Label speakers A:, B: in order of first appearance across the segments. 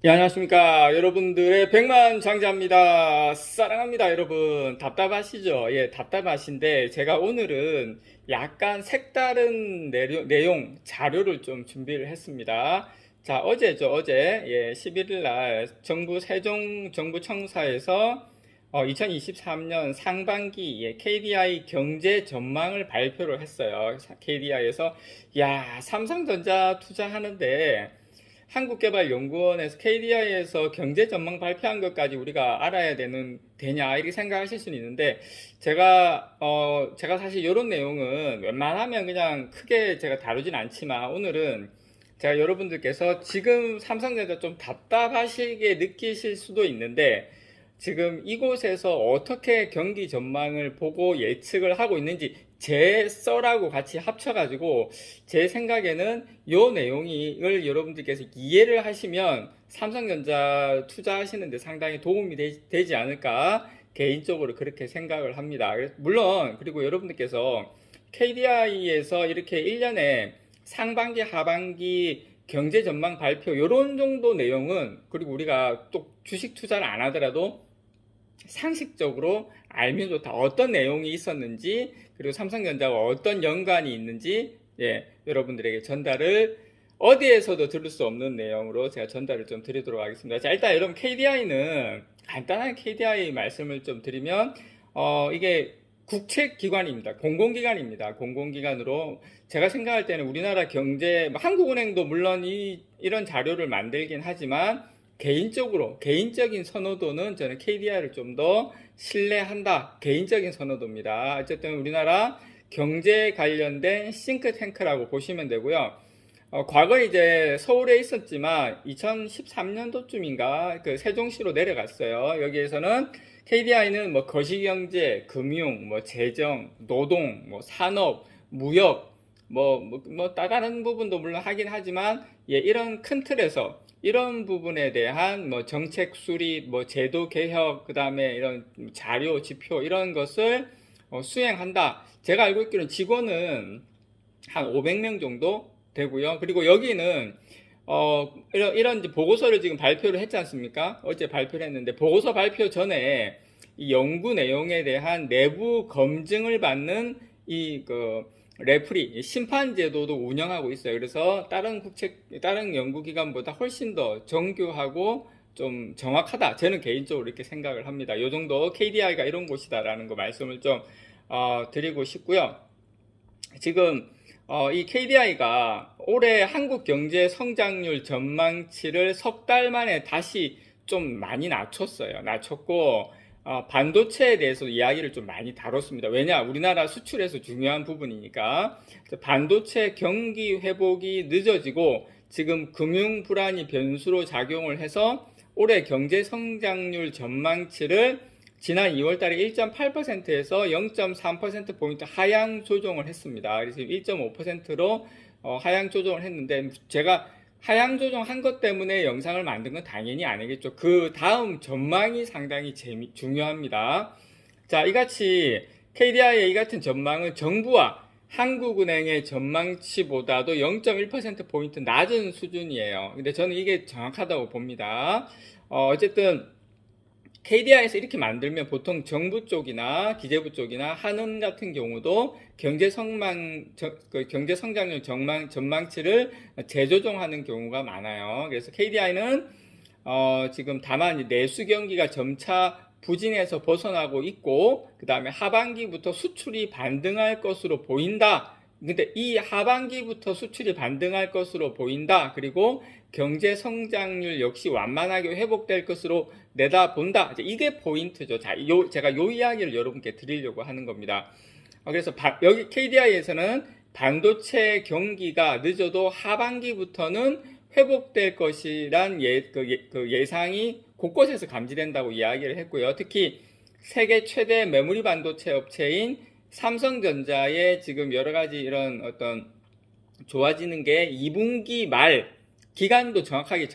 A: 예, 안녕하십니까. 여러분들의 백만장자입니다. 사랑합니다, 여러분. 답답하시죠? 예, 답답하신데, 제가 오늘은 약간 색다른 내용, 자료를 좀 준비를 했습니다. 자, 어제죠, 어제. 예, 11일 날 정부 세종정부청사에서 2023년 상반기 KDI 경제 전망을 발표를 했어요. KDI에서, 야, 삼성전자 투자하는데, 한국개발연구원에서 KDI에서 경제 전망 발표한 것까지 우리가 알아야 되냐 이렇게 생각하실 수는 있는데 제가 사실 이런 내용은 웬만하면 그냥 크게 제가 다루진 않지만 오늘은 제가 여러분들께서 지금 삼성전자 좀 답답하시게 느끼실 수도 있는데 지금 이곳에서 어떻게 경기 전망을 보고 예측을 하고 있는지 제 썰하고 같이 합쳐가지고 제 생각에는 이 내용을 여러분들께서 이해를 하시면 삼성전자 투자하시는데 상당히 도움이 되지 않을까 개인적으로 그렇게 생각을 합니다. 물론 그리고 여러분들께서 KDI에서 이렇게 1년에 상반기 하반기 경제 전망 발표 이런 정도 내용은 그리고 우리가 또 주식 투자를 안 하더라도 상식적으로 알면 좋다. 어떤 내용이 있었는지 그리고 삼성전자와 어떤 연관이 있는지 여러분들에게 전달을 어디에서도 들을 수 없는 내용으로 제가 전달을 좀 드리도록 하겠습니다. 자, 일단 여러분 KDI는 간단한 KDI 말씀을 좀 드리면 이게 국책기관입니다. 공공기관입니다. 공공기관으로 제가 생각할 때는 우리나라 경제, 한국은행도 물론 이런 자료를 만들긴 하지만 개인적인 선호도는 저는 KDI를 좀 더 신뢰한다. 개인적인 선호도입니다. 어쨌든 우리나라 경제 관련된 싱크탱크라고 보시면 되고요. 과거에 이제 서울에 있었지만 2013년도쯤인가 그 세종시로 내려갔어요. 여기에서는 KDI는 뭐 거시경제, 금융, 뭐 재정, 노동, 뭐 산업, 무역, 다른 부분도 물론 하긴 하지만 이런 큰 틀에서 이런 부분에 대한 뭐 정책 수립, 뭐 제도 개혁, 그 다음에 이런 자료, 지표 이런 것을 수행한다. 제가 알고 있기로는 직원은 한 500명 정도 되고요. 그리고 여기는 이런 보고서를 지금 발표를 했지 않습니까? 어제 발표를 했는데 보고서 발표 전에 이 연구 내용에 대한 내부 검증을 받는 레프리, 심판 제도도 운영하고 있어요. 그래서 다른 연구기관보다 훨씬 더 정교하고 좀 정확하다. 저는 개인적으로 이렇게 생각을 합니다. 이 정도 KDI가 이런 곳이다라는 거 말씀을 좀 드리고 싶고요. 지금 이 KDI가 올해 한국 경제 성장률 전망치를 석 달 만에 다시 좀 많이 낮췄고 반도체에 대해서 이야기를 좀 많이 다뤘습니다. 왜냐? 우리나라 수출에서 중요한 부분이니까. 반도체 경기 회복이 늦어지고 지금 금융 불안이 변수로 작용을 해서 올해 경제 성장률 전망치를 지난 2월달에 1.8%에서 0.3%포인트 하향 조정을 했습니다. 그래서 1.5%로 하향 조정을 했는데 제가 하향 조정한 것 때문에 영상을 만든 건 당연히 아니겠죠. 그 다음 전망이 상당히 중요합니다. 자, 이같이 KDI의 이 같은 전망은 정부와 한국은행의 전망치보다도 0.1%포인트 낮은 수준이에요. 근데 저는 이게 정확하다고 봅니다. 어쨌든 KDI에서 이렇게 만들면 보통 정부 쪽이나 기재부 쪽이나 한은 같은 경우도 경제 성장률 전망치를 재조정하는 경우가 많아요. 그래서 KDI는 지금 다만 내수 경기가 점차 부진에서 벗어나고 있고 그 다음에 하반기부터 수출이 반등할 것으로 보인다. 근데 이 하반기부터 수출이 반등할 것으로 보인다. 그리고 경제 성장률 역시 완만하게 회복될 것으로 내다본다. 이게 포인트죠. 자, 제가 요 이야기를 여러분께 드리려고 하는 겁니다. 그래서 여기 KDI에서는 반도체 경기가 늦어도 하반기부터는 회복될 것이란 예상이 곳곳에서 감지된다고 이야기를 했고요. 특히 세계 최대 메모리 반도체 업체인 삼성전자의 지금 여러 가지 이런 어떤 좋아지는 게 2분기 말 기간도 정확하게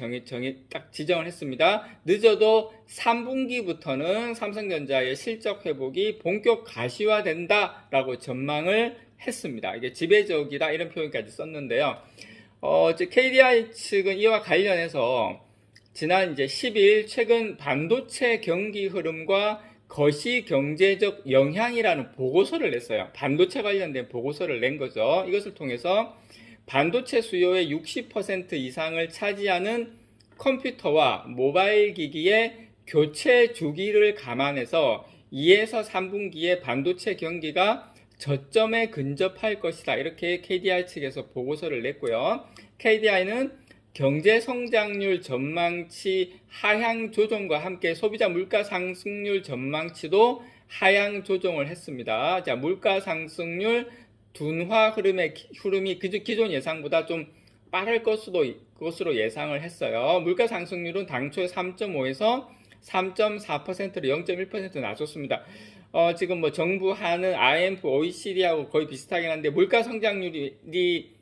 A: 딱 지정을 했습니다. 늦어도 3분기부터는 삼성전자의 실적 회복이 본격 가시화된다라고 전망을 했습니다. 이게 지배적이다 이런 표현까지 썼는데요. KDI 측은 이와 관련해서 지난 이제 10일 최근 반도체 경기 흐름과 거시 경제적 영향이라는 보고서를 냈어요. 반도체 관련된 보고서를 낸 거죠. 이것을 통해서 반도체 수요의 60% 이상을 차지하는 컴퓨터와 모바일 기기의 교체 주기를 감안해서 2에서 3분기에 반도체 경기가 저점에 근접할 것이다. 이렇게 KDI 측에서 보고서를 냈고요. KDI는 경제 성장률 전망치 하향 조정과 함께 소비자 물가 상승률 전망치도 하향 조정을 했습니다. 자, 물가 상승률 둔화 흐름이 기존 예상보다 좀 빠를 것으로 예상을 했어요. 물가 상승률은 당초 3.5에서 3.4%로 0.1% 낮췄습니다. 지금 뭐 정부 하는 IMF, OECD하고 거의 비슷하긴 한데 물가 상승률이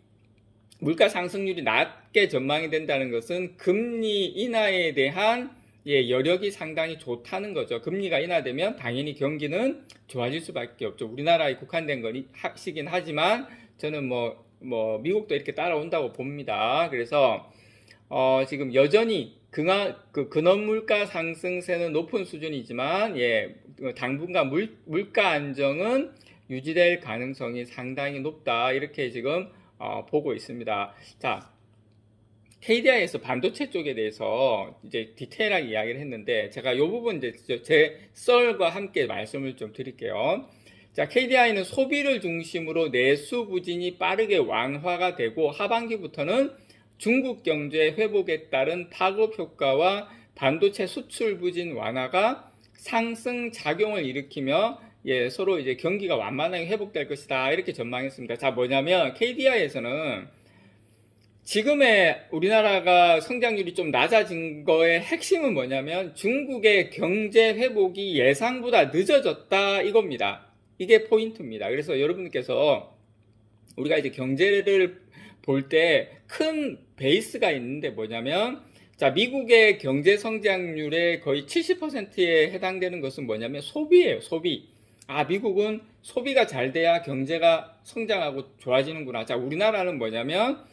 A: 낮게 전망이 된다는 것은 금리 인하에 대한 여력이 상당히 좋다는 거죠. 금리가 인하되면 당연히 경기는 좋아질 수밖에 없죠. 우리나라에 국한된 것이긴 하지만 저는 미국도 이렇게 따라온다고 봅니다. 그래서 지금 여전히 근원 물가 상승세는 높은 수준이지만 당분간 물가 안정은 유지될 가능성이 상당히 높다. 이렇게 지금 보고 있습니다. 자, KDI에서 반도체 쪽에 대해서 이제 디테일하게 이야기를 했는데 제가 이 부분 이제 제 썰과 함께 말씀을 좀 드릴게요. 자, KDI는 소비를 중심으로 내수 부진이 빠르게 완화가 되고 하반기부터는 중국 경제 회복에 따른 파급 효과와 반도체 수출 부진 완화가 상승 작용을 일으키며 서로 이제 경기가 완만하게 회복될 것이다. 이렇게 전망했습니다. 자, 뭐냐면 KDI에서는 지금의 우리나라가 성장률이 좀 낮아진 거의 핵심은 뭐냐면 중국의 경제 회복이 예상보다 늦어졌다 이겁니다. 이게 포인트입니다. 그래서 여러분께서 우리가 이제 경제를 볼 때 큰 베이스가 있는데 뭐냐면 자, 미국의 경제 성장률의 거의 70%에 해당되는 것은 뭐냐면 소비예요. 소비. 미국은 소비가 잘 돼야 경제가 성장하고 좋아지는구나. 자, 우리나라는 뭐냐면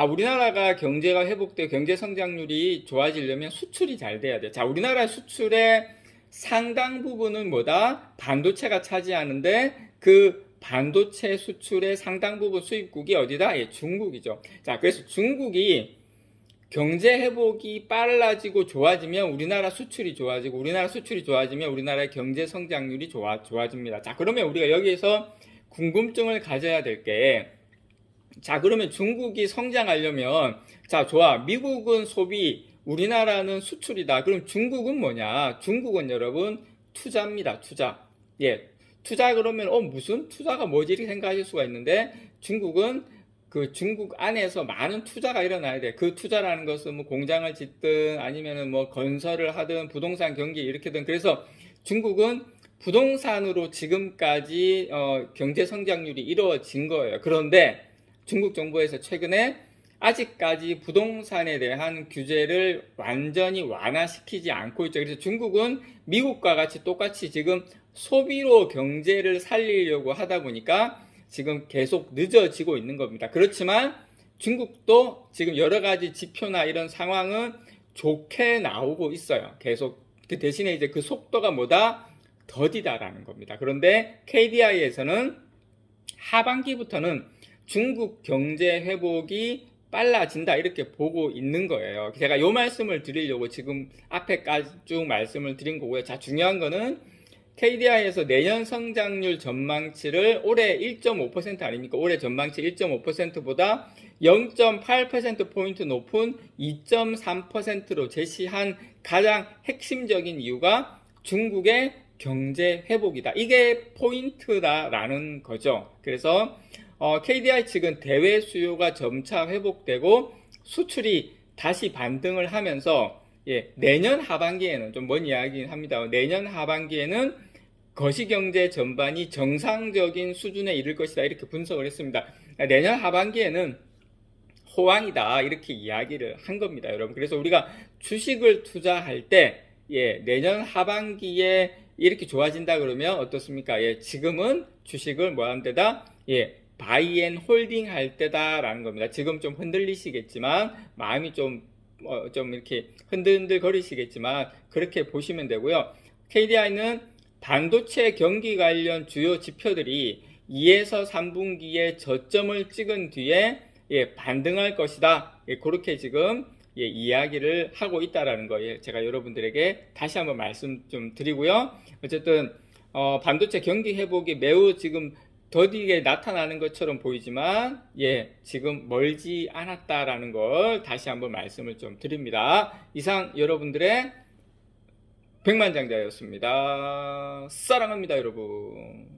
A: 우리나라가 경제가 회복돼 경제 성장률이 좋아지려면 수출이 잘 돼야 돼. 자, 우리나라 수출의 상당 부분은 뭐다? 반도체가 차지하는데 그 반도체 수출의 상당 부분 수입국이 어디다? 중국이죠. 자, 그래서 중국이 경제 회복이 빨라지고 좋아지면 우리나라 수출이 좋아지고 우리나라 수출이 좋아지면 우리나라의 경제 성장률이 좋아집니다. 자, 그러면 우리가 여기에서 궁금증을 가져야 될 게 자, 그러면 중국이 성장하려면 자, 좋아. 미국은 소비, 우리나라는 수출이다. 그럼 중국은 뭐냐? 중국은 여러분 투자입니다. 투자. 투자 그러면 무슨 투자가 뭐지? 이렇게 생각하실 수가 있는데 중국은 그 중국 안에서 많은 투자가 일어나야 돼. 그 투자라는 것은 뭐 공장을 짓든 아니면은 뭐 건설을 하든 부동산 경기 일으키든 그래서 중국은 부동산으로 지금까지 경제 성장률이 이루어진 거예요. 그런데 중국 정부에서 최근에 아직까지 부동산에 대한 규제를 완전히 완화시키지 않고 있죠. 그래서 중국은 미국과 같이 똑같이 지금 소비로 경제를 살리려고 하다 보니까 지금 계속 늦어지고 있는 겁니다. 그렇지만 중국도 지금 여러 가지 지표나 이런 상황은 좋게 나오고 있어요. 계속 그 대신에 이제 그 속도가 뭐다? 더디다라는 겁니다. 그런데 KDI에서는 하반기부터는 중국 경제 회복이 빨라진다 이렇게 보고 있는 거예요. 제가 요 말씀을 드리려고 지금 앞에까지 쭉 말씀을 드린 거고요. 자, 중요한 거는 KDI에서 내년 성장률 전망치를 올해 1.5% 아닙니까? 올해 전망치 1.5%보다 0.8%포인트 높은 2.3%로 제시한 가장 핵심적인 이유가 중국의 경제 회복이다. 이게 포인트다라는 거죠. 그래서 KDI 측은 대외 수요가 점차 회복되고 수출이 다시 반등을 하면서 내년 하반기에는 좀 먼 이야기긴 합니다. 내년 하반기에는 거시경제 전반이 정상적인 수준에 이를 것이다 이렇게 분석을 했습니다. 내년 하반기에는 호황이다 이렇게 이야기를 한 겁니다, 여러분. 그래서 우리가 주식을 투자할 때 내년 하반기에 이렇게 좋아진다 그러면 어떻습니까? 지금은 주식을 뭐 하는 데다? 바이 앤 홀딩 할 때다라는 겁니다. 지금 좀 흔들리시겠지만 마음이 좀 좀 이렇게 흔들흔들 거리시겠지만 그렇게 보시면 되고요. KDI는 반도체 경기 관련 주요 지표들이 2에서 3분기에 저점을 찍은 뒤에 반등할 것이다. 그렇게 지금 이야기를 하고 있다라는 거 제가 여러분들에게 다시 한번 말씀 좀 드리고요. 어쨌든 반도체 경기 회복이 매우 지금 더디게 나타나는 것처럼 보이지만 지금 멀지 않았다라는 걸 다시 한번 말씀을 좀 드립니다. 이상 여러분들의 백만장자였습니다. 사랑합니다, 여러분.